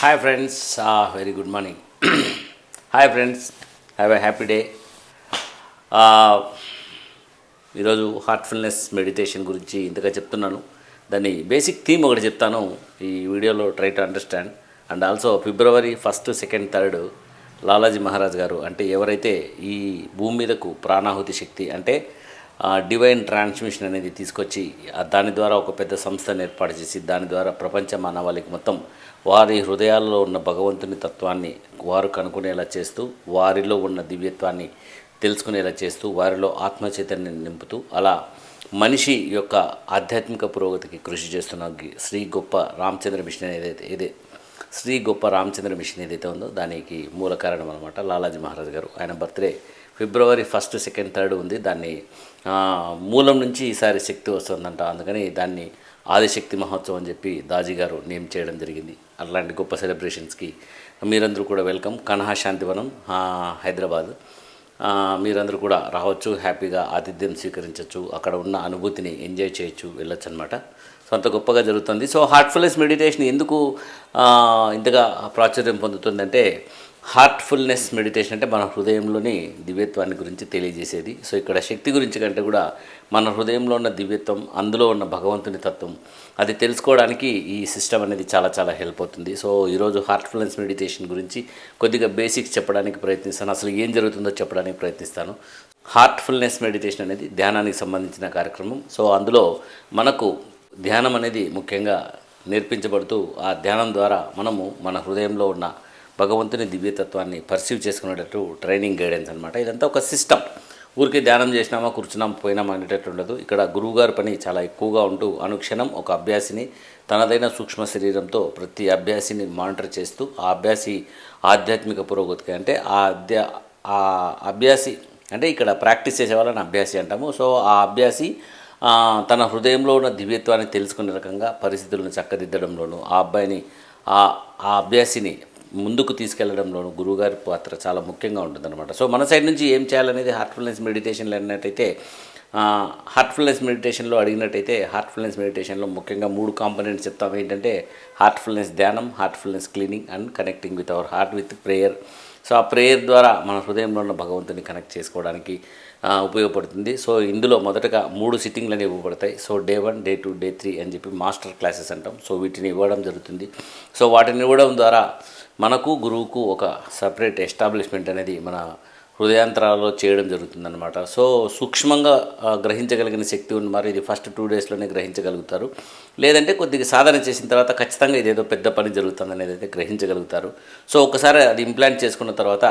Hi friends, very good morning. Hi friends, have a happy day. ఈరోజు Heartfulness meditation గురించి ఇంతగా చెప్తున్నాను. దాని బేసిక్ థీమ్ ఒకటి చెప్తాను ఈ వీడియోలో, try to understand. And also February 1, 2, 3 Lalaji Maharaj గారు, అంటే ఎవరైతే ఈ భూమి మీదకు ప్రాణాహుతి శక్తి అంటే డివైన్ ట్రాన్స్మిషన్ అనేది తీసుకొచ్చి దాని ద్వారా ఒక పెద్ద సంస్థను ఏర్పాటు చేసి దాని ద్వారా ప్రపంచ మానవాళికి మొత్తం వారి హృదయాల్లో ఉన్న భగవంతుని తత్వాన్ని వారు కనుక్కునేలా చేస్తూ, వారిలో ఉన్న దివ్యత్వాన్ని తెలుసుకునేలా చేస్తూ, వారిలో ఆత్మచైతన్యాన్ని నింపుతూ, అలా మనిషి యొక్క ఆధ్యాత్మిక పురోగతికి కృషి చేస్తున్న శ్రీ గొప్ప రామచంద్ర మిషన్ ఏదైతే ఉందో దానికి మూల కారణం అనమాట లాలాజీ మహారాజ్ గారు. ఆయన బర్త్డే ఫిబ్రవరి 1, 2, 3 ఉంది. దాన్ని మూలం నుంచి ఈసారి శక్తి వస్తుందంట, అందుకని దాన్ని ఆదిశక్తి మహోత్సవం అని చెప్పి దాజీ గారు నేమ్ చేయడం జరిగింది. అలాంటి గొప్ప సెలబ్రేషన్స్కి మీరందరూ కూడా వెల్కమ్. కన్హా శాంతివనం, హైదరాబాద్. మీరందరూ కూడా రావచ్చు, హ్యాపీగా ఆతిథ్యం స్వీకరించవచ్చు, అక్కడ ఉన్న అనుభూతిని ఎంజాయ్ చేయొచ్చు, వెళ్ళొచ్చు అనమాట. సో అంత గొప్పగా జరుగుతుంది. సో హార్ట్ఫుల్నెస్ మెడిటేషన్ ఎందుకు ఇంతగా ప్రాచుర్యం పొందుతుందంటే, హార్ట్ఫుల్నెస్ మెడిటేషన్ అంటే మన హృదయంలోని దివ్యత్వాన్ని గురించి తెలియజేసేది. సో ఇక్కడ శక్తి గురించి కంటే కూడా మన హృదయంలో ఉన్న దివ్యత్వం, అందులో ఉన్న భగవంతుని తత్వం, అది తెలుసుకోవడానికి ఈ సిస్టమ్ అనేది చాలా చాలా హెల్ప్ అవుతుంది. సో ఈరోజు హార్ట్ఫుల్నెస్ మెడిటేషన్ గురించి కొద్దిగా బేసిక్స్ చెప్పడానికి ప్రయత్నిస్తాను, అసలు ఏం జరుగుతుందో చెప్పడానికి ప్రయత్నిస్తాను. హార్ట్ఫుల్నెస్ మెడిటేషన్ అనేది ధ్యానానికి సంబంధించిన కార్యక్రమం. సో అందులో మనకు ధ్యానం అనేది ముఖ్యంగా నేర్పించబడుతూ, ఆ ధ్యానం ద్వారా మనము మన హృదయంలో ఉన్న భగవంతుని దివ్యతత్వాన్ని పర్సీవ్ చేసుకునేటట్టు ట్రైనింగ్ గైడెన్స్ అనమాట. ఇదంతా ఒక సిస్టమ్. ఊరికే ధ్యానం చేసినామా, కూర్చున్నాం, పోయినామా అనేటట్టు ఉండదు. ఇక్కడ గురువుగారి పని చాలా ఎక్కువగా ఉంటూ అనుక్షణం ఒక అభ్యాసిని తనదైన సూక్ష్మ శరీరంతో ప్రతి అభ్యాసిని మానిటర్ చేస్తూ, ఆ అభ్యాసి ఆధ్యాత్మిక పురోగతికి అంటే ఆ అభ్యాసి అంటే ఇక్కడ ప్రాక్టీస్ చేసే వాళ్ళని అభ్యాసి అంటాము. సో ఆ అభ్యాసి తన హృదయంలో ఉన్న దివ్యత్వాన్ని తెలుసుకునే రకంగా పరిస్థితులను చక్కదిద్దడంలోనూ, ఆ అభ్యాసిని ముందుకు తీసుకెళ్లడంలోనూ గురువుగారి పాత్ర చాలా ముఖ్యంగా ఉంటుందన్నమాట. సో మన సైడ్ నుంచి ఏం చేయాలనేది హార్ట్ఫుల్నెస్ మెడిటేషన్లో అడిగినట్టయితే హార్ట్ఫుల్నెస్ మెడిటేషన్లో ముఖ్యంగా 3 కాంపోనెంట్స్ చెప్తాం. ఏంటంటే హార్ట్ఫుల్నెస్ ధ్యానం, Heartfulness cleaning and connecting with our heart with prayer. So ఆ ప్రేయర్ ద్వారా మన హృదయంలో ఉన్న భగవంతుని కనెక్ట్ చేసుకోవడానికి ఉపయోగపడుతుంది. సో ఇందులో మొదటగా 3 సిట్టింగ్లు అనేవి ఇవ్వబడతాయి. సో డే 1, డే 2, డే 3 అని చెప్పి మాస్టర్ క్లాసెస్ అంటాం. సో వీటిని ఇవ్వడం జరుగుతుంది. సో వాటిని ఇవ్వడం ద్వారా మనకు గురువుకు ఒక సపరేట్ ఎస్టాబ్లిష్మెంట్ అనేది మన హృదయాంతరాలలో చేయడం జరుగుతుందన్నమాట. సో సూక్ష్మంగా గ్రహించగలిగిన శక్తి ఉన్న మరి ఇది ఫస్ట్ 2 డేస్లోనే గ్రహించగలుగుతారు. లేదంటే కొద్దిగా సాధన చేసిన తర్వాత ఖచ్చితంగా ఇదేదో పెద్ద పని జరుగుతుంది అనేది అయితే గ్రహించగలుగుతారు. సో ఒకసారి అది ఇంప్లాంట్ చేసుకున్న తర్వాత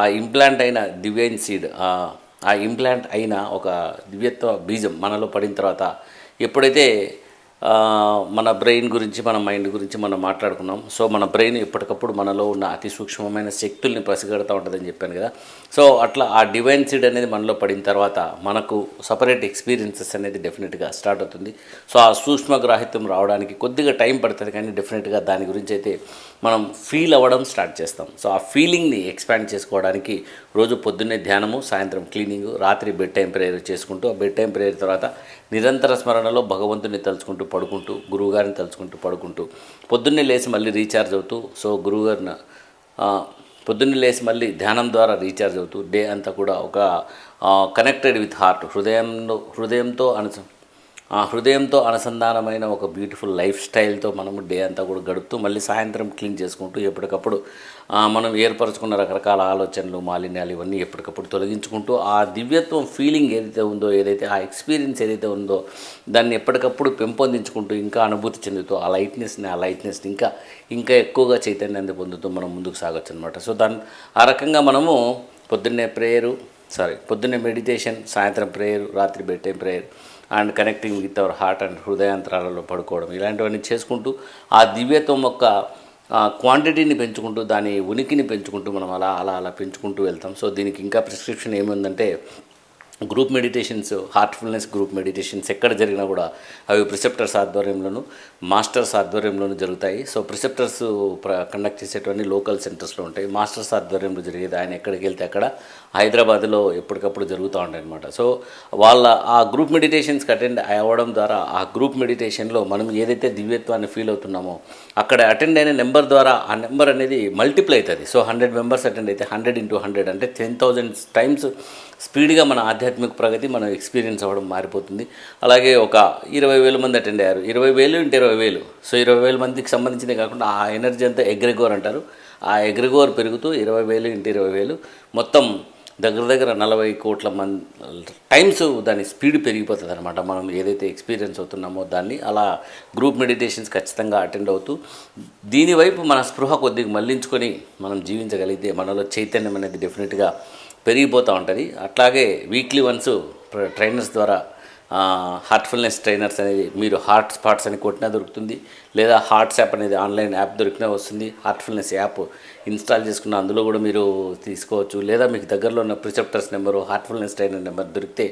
ఆ ఇంప్లాంట్ అయిన డివైన్ సీడ్, ఆ ఇంప్లాంట్ అయిన ఒక దివ్యత్వ బీజం మనలో పడిన తర్వాత ఎప్పుడైతే మన బ్రెయిన్ గురించి, మన మైండ్ గురించి మనం మాట్లాడుకున్నాం. సో మన బ్రెయిన్ ఎప్పటికప్పుడు మనలో ఉన్న అతి సూక్ష్మమైన శక్తుల్ని పసిగడుతూ ఉంటుందని చెప్పాను కదా. సో అట్లా ఆ డివైన్ సీడ్ అనేది మనలో పడిన తర్వాత మనకు సపరేట్ ఎక్స్పీరియన్సెస్ అనేది డెఫినెట్గా స్టార్ట్ అవుతుంది. సో ఆ సూక్ష్మగ్రాహిత్యం రావడానికి కొద్దిగా టైం పడుతుంది, కానీ డెఫినెట్గా దాని గురించి అయితే మనం ఫీల్ అవ్వడం స్టార్ట్ చేస్తాం. సో ఆ ఫీలింగ్ని ఎక్స్పాండ్ చేసుకోవడానికి రోజు పొద్దున్నే ధ్యానము, సాయంత్రం క్లీనింగు, రాత్రి బెడ్ టైం ప్రేయర్ చేసుకుంటూ, ఆ బెడ్ టైం ప్రేయర్ తర్వాత నిరంతర స్మరణలో భగవంతుని తలుచుకుంటూ పడుకుంటూ, గురువుగారిని తలుచుకుంటూ పడుకుంటూ, పొద్దున్నే లేచి మళ్ళీ రీఛార్జ్ అవుతూ, సో గురువుగారిని పొద్దున్నే లేచి మళ్ళీ ధ్యానం ద్వారా రీఛార్జ్ అవుతూ డే అంతా కూడా ఒక కనెక్టెడ్ విత్ హార్ట్, హృదయంతో అనుసంధానమైన ఒక బ్యూటిఫుల్ లైఫ్ స్టైల్తో మనము డే అంతా కూడా గడుపుతూ మళ్ళీ సాయంత్రం క్లీన్ చేసుకుంటూ ఎప్పటికప్పుడు మనం ఏర్పరచుకున్న రకరకాల ఆలోచనలు, మాలిన్యాలు ఇవన్నీ ఎప్పటికప్పుడు తొలగించుకుంటూ ఆ దివ్యత్వం ఫీలింగ్ ఏదైతే ఆ ఎక్స్పీరియన్స్ ఏదైతే ఉందో దాన్ని ఎప్పటికప్పుడు పెంపొందించుకుంటూ ఇంకా అనుభూతి చెందుతూ ఆ లైట్నెస్ని ఇంకా ఎక్కువగా చైతన్యాన్ని పొందుతూ మనం ముందుకు సాగొచ్చు అనమాట. సో ఆ రకంగా మనము పొద్దున్నే మెడిటేషన్, సాయంత్రం ప్రేయర్, రాత్రి bed time prayer and connecting with our heart and హృదయాంతరాలలో పడుకోవడం, ఇలాంటివన్నీ చేసుకుంటూ ఆ దివ్యత్వం యొక్క క్వాంటిటీని పెంచుకుంటూ, దాని ఉనికిని పెంచుకుంటూ మనం అలా పెంచుకుంటూ వెళ్తాం. సో దీనికి ఇంకా ప్రిస్క్రిప్షన్ ఏముందంటే group meditations, Heartfulness group meditations ఎక్కడ జరిగినా కూడా అవి ప్రిసెప్టర్స్ ఆధ్వర్యంలోను, మాస్టర్స్ ఆధ్వర్యంలోనూ జరుగుతాయి. సో ప్రిసెప్టర్స్ కండక్ట్ చేసేటువంటి లోకల్ సెంటర్స్లో ఉంటాయి. మాస్టర్స్ ఆధ్వర్యంలో జరిగేది ఆయన ఎక్కడికి వెళ్తే అక్కడ హైదరాబాద్లో ఎప్పటికప్పుడు జరుగుతూ ఉంటాయి అనమాట. సో వాళ్ళ ఆ గ్రూప్ మెడిటేషన్స్కి అటెండ్ అవ్వడం ద్వారా ఆ గ్రూప్ మెడిటేషన్లో మనం ఏదైతే దివ్యత్వాన్ని ఫీల్ అవుతున్నామో అక్కడ అటెండ్ అయిన నెంబర్ ద్వారా ఆ నెంబర్ అనేది మల్టిప్లై అవుతుంది. సో 100 మెంబర్స్ అటెండ్ అయితే 100 × 100 అంటే 10,000 టైమ్స్ స్పీడ్గా మన ఆధ్యాత్మిక ప్రగతి మనం ఎక్స్పీరియన్స్ అవ్వడం మారిపోతుంది. అలాగే ఒక 20,000 మంది అటెండ్ అయ్యారు, 20,000 × 20,000, సో 20,000 మందికి సంబంధించిందే కాకుండా ఆ ఎనర్జీ అంతా ఎగ్రెగోర్ అంటారు. ఆ ఎగ్రెగోర్ పెరుగుతూ 20,000 × 20,000 మొత్తం దగ్గర 40 కోట్ల టైమ్స్ దాని స్పీడ్ పెరిగిపోతుంది అనమాట. మనం ఏదైతే ఎక్స్పీరియన్స్ అవుతున్నామో దాన్ని అలా గ్రూప్ మెడిటేషన్స్ ఖచ్చితంగా అటెండ్ అవుతూ దీనివైపు మన స్పృహ కొద్దిగా మళ్లించుకొని మనం జీవించగలిగితే మనలో చైతన్యం అనేది డెఫినెట్గా పెరిగిపోతూ ఉంటుంది. అట్లాగే వీక్లీ వన్స్ ట్రైనర్స్ ద్వారా హార్ట్ఫుల్నెస్ ట్రైనర్స్ అనేది మీరు హార్ట్ స్పాట్స్ అని కొట్టినా దొరుకుతుంది, లేదా హార్ట్స్ యాప్ అనేది ఆన్లైన్ యాప్ దొరికినా వస్తుంది. హార్ట్ఫుల్నెస్ యాప్ ఇన్స్టాల్ చేసుకున్న అందులో కూడా మీరు తీసుకోవచ్చు. లేదా మీకు దగ్గరలో ఉన్న ప్రిసెప్టర్స్ నెంబరు, హార్ట్ఫుల్నెస్ ట్రైనర్ నెంబర్ దొరికితే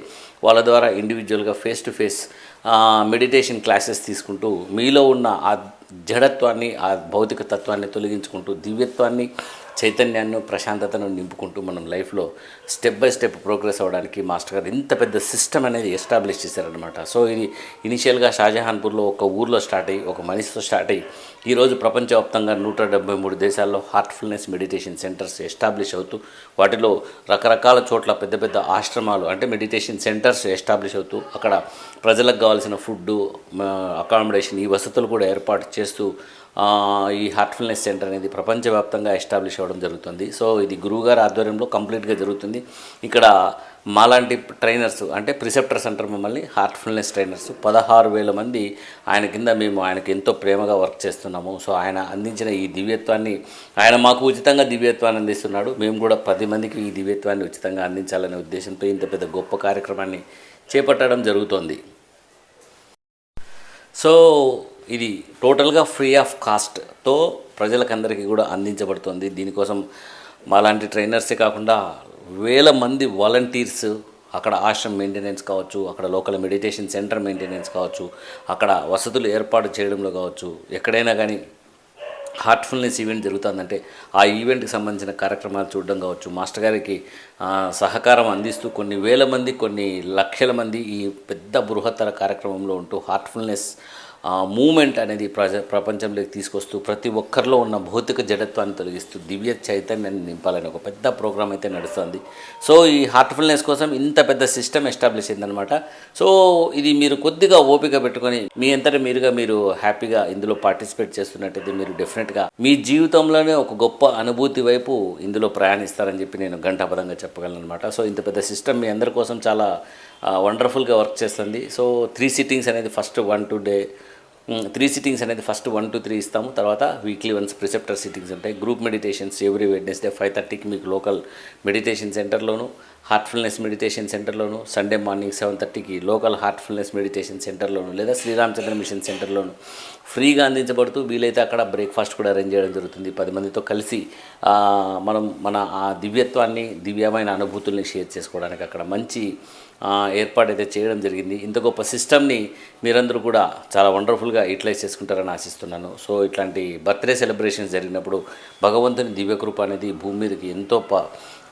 వాళ్ళ ద్వారా ఇండివిజువల్గా face to face meditation classes తీసుకుంటూ మీలో ఉన్న ఆ జడత్వాన్ని, ఆ భౌతిక తత్వాన్ని తొలగించుకుంటూ దివ్యత్వాన్ని, చైతన్యాన్ని, ప్రశాంతతను నింపుకుంటూ మనం లైఫ్లో స్టెప్ బై స్టెప్ ప్రోగ్రెస్ అవ్వడానికి మాస్టర్ గారు ఇంత పెద్ద సిస్టమ్ అనేది ఎస్టాబ్లిష్ చేశారనమాట. సో ఇది ఇనిషియల్గా షాజహాన్పూర్లో ఒక ఊర్లో స్టార్ట్ అయ్యి, ఒక మనిషితో స్టార్ట్ అయ్యి ఈరోజు ప్రపంచవ్యాప్తంగా 173 దేశాల్లో హార్ట్ఫుల్నెస్ మెడిటేషన్ సెంటర్స్ ఎస్టాబ్లిష్ అవుతూ వాటిలో రకరకాల చోట్ల పెద్ద పెద్ద ఆశ్రమాలు అంటే మెడిటేషన్ సెంటర్స్ ఎస్టాబ్లిష్ అవుతూ అక్కడ ప్రజలకు కావాల్సిన ఫుడ్డు, అకామిడేషన్, ఈ వసతులు కూడా ఏర్పాటు చేస్తూ ఈ హార్ట్ఫుల్నెస్ సెంటర్ అనేది ప్రపంచవ్యాప్తంగా ఎస్టాబ్లిష్ అవ్వడం జరుగుతుంది. సో ఇది గురువుగారి ఆధ్వర్యంలో కంప్లీట్గా జరుగుతుంది. ఇక్కడ మాలాంటి ట్రైనర్స్ అంటే ప్రిసెప్టర్స్ అంటారు మమ్మల్ని, హార్ట్ఫుల్నెస్ ట్రైనర్స్ 16,000 మంది ఆయన కింద మేము ఆయనకి ఎంతో ప్రేమగా వర్క్ చేస్తున్నాము. సో ఆయన అందించిన ఈ దివ్యత్వాన్ని, ఆయన మాకు ఉచితంగా దివ్యత్వాన్ని అందిస్తున్నాడు. మేము కూడా 10 మందికి ఈ దివ్యత్వాన్ని ఉచితంగా అందించాలనే ఉద్దేశంతో ఇంత పెద్ద గొప్ప కార్యక్రమాన్ని చేపట్టడం జరుగుతోంది. సో ఇది టోటల్గా ఫ్రీ ఆఫ్ కాస్ట్తో ప్రజలకందరికీ కూడా అందించబడుతుంది. దీనికోసం మాలాంటి ట్రైనర్సే కాకుండా వేల మంది వాలంటీర్స్, అక్కడ ఆశ్రమ్ మెయింటెనెన్స్ కావచ్చు, అక్కడ లోకల్ మెడిటేషన్ సెంటర్ మెయింటెనెన్స్ కావచ్చు, అక్కడ వసతులు ఏర్పాటు చేయడంలో కావచ్చు, ఎక్కడైనా కానీ హార్ట్ఫుల్నెస్ ఈవెంట్ జరుగుతుందంటే ఆ ఈవెంట్కి సంబంధించిన కార్యక్రమాలు చూడడం కావచ్చు, మాస్టర్ గారికి సహకారం అందిస్తూ కొన్ని వేల మంది, కొన్ని లక్షల మంది ఈ పెద్ద బృహత్తర కార్యక్రమంలో ఉంటూ హార్ట్ఫుల్నెస్ మూమెంట్ అనేది ప్రపంచంలోకి తీసుకొస్తూ ప్రతి ఒక్కరిలో ఉన్న భౌతిక జడత్వాన్ని తొలగిస్తూ దివ్య చైతన్యాన్ని నింపాలని ఒక పెద్ద ప్రోగ్రామ్ అయితే నడుస్తుంది. సో ఈ హార్ట్ఫుల్నెస్ కోసం ఇంత పెద్ద సిస్టమ్ ఎస్టాబ్లిష్ అయిందనమాట. సో ఇది మీరు కొద్దిగా ఓపిక పెట్టుకొని మీ అంతటా మీరుగా మీరు హ్యాపీగా ఇందులో పార్టిసిపేట్ చేస్తున్నట్టయితే మీరు డెఫినెట్గా మీ జీవితంలోనే ఒక గొప్ప అనుభూతి వైపు ఇందులో ప్రయాణిస్తారని చెప్పి నేను ఘంటాపదంగా చెప్పగలను అనమాట. సో ఇంత పెద్ద సిస్టమ్ మీ అందరి కోసం చాలా వండర్ఫుల్గా వర్క్ చేస్తుంది. సో 3 సిట్టింగ్స్ అనేది ఫస్ట్ 1-2 డే 3 సిట్టింగ్స్ అనేది ఫస్ట్ 1-3 ఇస్తాము. తర్వాత వీక్లీ వన్స్ ప్రిసెప్టర్ సిట్టింగ్స్ ఉంటాయి. గ్రూప్ మెడిటేషన్స్ ఎవ్రీ వెడ్నెస్డే 5:30కి మీకు local meditation సెంటర్లోను, Heartfulness meditation సెంటర్లోను, Sunday morning 7:30కి local Heartfulness meditation సెంటర్లోను లేదా శ్రీరామచంద్ర మిషన్ సెంటర్లోను ఫ్రీగా అందించబడుతూ వీలైతే అక్కడ బ్రేక్ఫాస్ట్ కూడా అరేంజ్ చేయడం జరుగుతుంది. 10 మందితో కలిసి మనం మన ఆ దివ్యత్వాన్ని, దివ్యమైన అనుభూతుల్ని షేర్ చేసుకోవడానికి అక్కడ మంచి ఏర్పాటైతే చేయడం జరిగింది. ఇంత గొప్ప సిస్టమ్ని మీరందరూ కూడా చాలా వండర్ఫుల్గా యూటిలైజ్ చేసుకుంటారని ఆశిస్తున్నాను. సో ఇట్లాంటి బర్త్డే సెలబ్రేషన్స్ జరిగినప్పుడు భగవంతుని దివ్యకృప అనేది భూమి మీదకి ఎంతో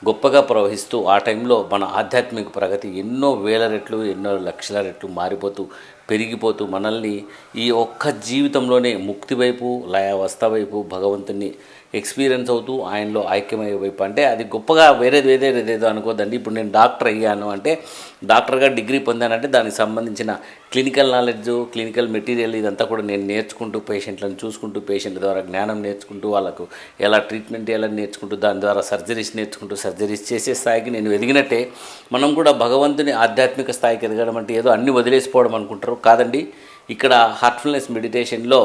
గొప్పగా ప్రవహిస్తూ ఆ టైంలో మన ఆధ్యాత్మిక ప్రగతి ఎన్నో వేల రెట్లు, ఎన్నో లక్షల రెట్లు మారిపోతూ పెరిగిపోతూ మనల్ని ఈ ఒక్క జీవితంలోనే ముక్తి వైపు, లయావస్థ వైపు భగవంతుని ఎక్స్పీరియన్స్ అవుతూ ఆయనలో ఐక్యమయ్యే వైపు. అంటే అది గొప్పగా వేరేదేదో అనుకోద్దండి. ఇప్పుడు నేను డాక్టర్ అయ్యాను అంటే, డాక్టర్గా డిగ్రీ పొందానంటే దానికి సంబంధించిన క్లినికల్ నాలెడ్జ్, క్లినికల్ మెటీరియల్ ఇదంతా కూడా నేను నేర్చుకుంటూ, పేషెంట్లను చూసుకుంటూ, పేషెంట్ల ద్వారా జ్ఞానం నేర్చుకుంటూ, వాళ్ళకు ఎలా ట్రీట్మెంట్ చేయాలని నేర్చుకుంటూ, దాని ద్వారా సర్జరీస్ నేర్చుకుంటూ, సర్జరీస్ చేసే స్థాయికి నేను ఎదిగినట్టే మనం కూడా భగవంతుని ఆధ్యాత్మిక స్థాయికి ఎదగడం అంటే ఏదో అన్నీ వదిలేసిపోవడం అనుకుంటారు. కాదండి, ఇక్కడ హార్ట్ఫుల్నెస్ మెడిటేషన్లో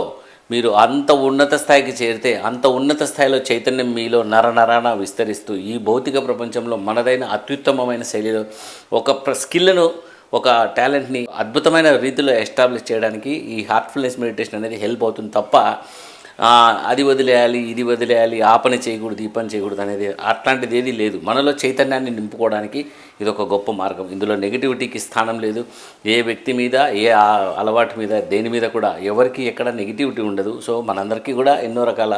మీరు అంత ఉన్నత స్థాయికి చేరితే అంత ఉన్నత స్థాయిలో చైతన్యం మీలో నరనరాన విస్తరిస్తూ ఈ భౌతిక ప్రపంచంలో మనదైన అత్యుత్తమమైన శైలిలో ఒక స్కిల్ను, ఒక టాలెంట్ని అద్భుతమైన రీతిలో ఎస్టాబ్లిష్ చేయడానికి ఈ హార్ట్ఫుల్నెస్ మెడిటేషన్ అనేది హెల్ప్ అవుతుంది తప్ప అది వదిలేయాలి, ఇది వదిలేయాలి, ఆ పని చేయకూడదు, ఈ పని చేయకూడదు అనేది అట్లాంటిది ఏది లేదు. మనలో చైతన్యాన్ని నింపుకోవడానికి ఇది ఒక గొప్ప మార్గం. ఇందులో నెగిటివిటీకి స్థానం లేదు. ఏ వ్యక్తి మీద, ఏ అలవాటు మీద, దేని మీద కూడా ఎవరికి ఎక్కడ నెగిటివిటీ ఉండదు. సో మనందరికీ కూడా ఎన్నో రకాల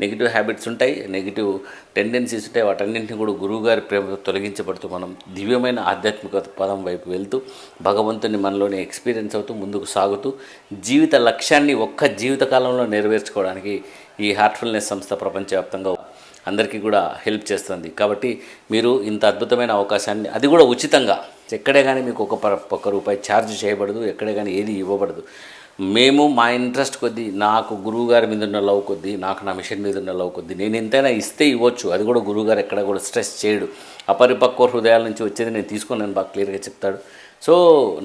నెగిటివ్ హ్యాబిట్స్ ఉంటాయి, నెగిటివ్ టెండెన్సీస్ ఉంటాయి. వాటన్నింటినీ కూడా గురువుగారి ప్రేమతో తొలగించబడుతూ మనం దివ్యమైన ఆధ్యాత్మిక పదం వైపు వెళ్తూ భగవంతుని మనలోనే ఎక్స్పీరియన్స్ అవుతూ ముందుకు సాగుతూ జీవిత లక్ష్యాన్ని ఒక్క జీవితకాలంలో నెరవేర్చుకోవడానికి ఈ హార్ట్ఫుల్నెస్ సంస్థ ప్రపంచవ్యాప్తంగా అందరికీ కూడా హెల్ప్ చేస్తుంది. కాబట్టి మీరు ఇంత అద్భుతమైన అవకాశాన్ని, అది కూడా ఉచితంగా, ఎక్కడే కానీ మీకు ఒక్క రూపాయి ఛార్జ్ చేయబడదు, ఎక్కడే కానీ ఏది ఇవ్వబడదు. మేము మా ఇంట్రెస్ట్ కొద్దీ, నాకు గురువుగారి మీద ఉన్న లవ్ కొద్దీ, నాకు నా మిషన్ మీద ఉన్న లవ్ కొద్దీ నేను ఎంతైనా ఇస్తే ఇవ్వచ్చు. అది కూడా గురువుగారు ఎక్కడ కూడా స్ట్రెస్ చేయడు. అపరిపక్వ హృదయాల నుంచి వచ్చేది నేను తీసుకున్నాను బాగా క్లియర్గా చెప్తాడు. సో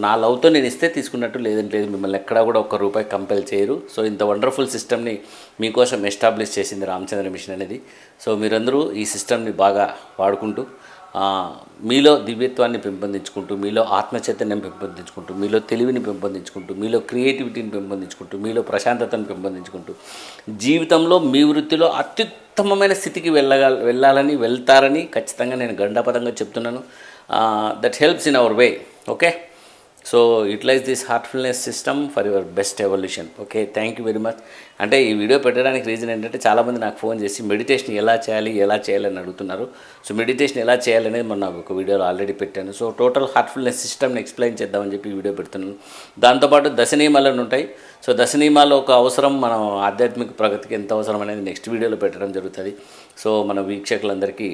నా లవ్తో నేను ఇస్తే తీసుకున్నట్టు, లేదంటే లేదు. మిమ్మల్ని ఎక్కడా కూడా ఒక్క రూపాయి కంపెల్ చేయరు. సో ఇంత వండర్ఫుల్ సిస్టమ్ని మీకోసం ఎస్టాబ్లిష్ చేసింది రామచంద్ర మిషన్ అనేది. సో మీరందరూ ఈ సిస్టమ్ని బాగా వాడుకుంటూ మీలో దివ్యత్వాన్ని పెంపొందించుకుంటూ, మీలో ఆత్మచైతన్యం పెంపొందించుకుంటూ, మీలో తెలివిని పెంపొందించుకుంటూ, మీలో క్రియేటివిటీని పెంపొందించుకుంటూ, మీలో ప్రశాంతతను పెంపొందించుకుంటూ, జీవితంలో మీ వృత్తిలో అత్యుత్తమమైన స్థితికి వెళ్ళాలని, వెళ్తారని ఖచ్చితంగా నేను గండాపదంగా చెప్తున్నాను. That helps in our way. Okay, so utilise this heartfulness system for your best evolution. Okay, thank you very much. అంటే ఈ వీడియో పెట్టడానికి రీజన్ ఏంటంటే, చాలామంది నాకు ఫోన్ చేసి మెడిటేషన్ ఎలా చేయాలని అడుగుతున్నారు. సో మెడిటేషన్ ఎలా చేయాలనేది మొన్న ఒక వీడియోలో ఆల్రెడీ పెట్టాను. సో టోటల్ హార్ట్ఫుల్నెస్ సిస్టమ్ని ఎక్స్ప్లెయిన్ చేద్దామని చెప్పి ఈ వీడియో పెడుతున్నాను. దాంతోపాటు దశ నియమాలను ఉంటాయి. సో దశ నియమాలు ఒక అవసరం, మనం ఆధ్యాత్మిక ప్రగతికి ఎంత అవసరం అనేది నెక్స్ట్ వీడియోలో పెట్టడం జరుగుతుంది. సో మన వీక్షకులందరికీ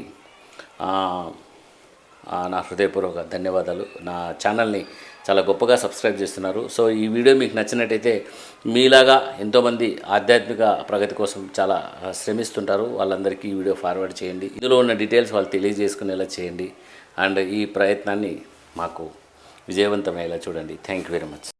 నా హృదయపూర్వక ధన్యవాదాలు. నా ఛానల్ని చాలా గొప్పగా సబ్స్క్రైబ్ చేస్తున్నారు. సో ఈ వీడియో మీకు నచ్చినట్టయితే, మీలాగా ఎంతోమంది ఆధ్యాత్మిక ప్రగతి కోసం చాలా శ్రమిస్తుంటారు, వాళ్ళందరికీ ఈ వీడియో ఫార్వర్డ్ చేయండి. ఇందులో ఉన్న డీటెయిల్స్ వాళ్ళు తెలియజేసుకునేలా చేయండి. అండ్ ఈ ప్రయత్నాన్ని మాకు విజయవంతమయ్యేలా చూడండి. Thank you very much.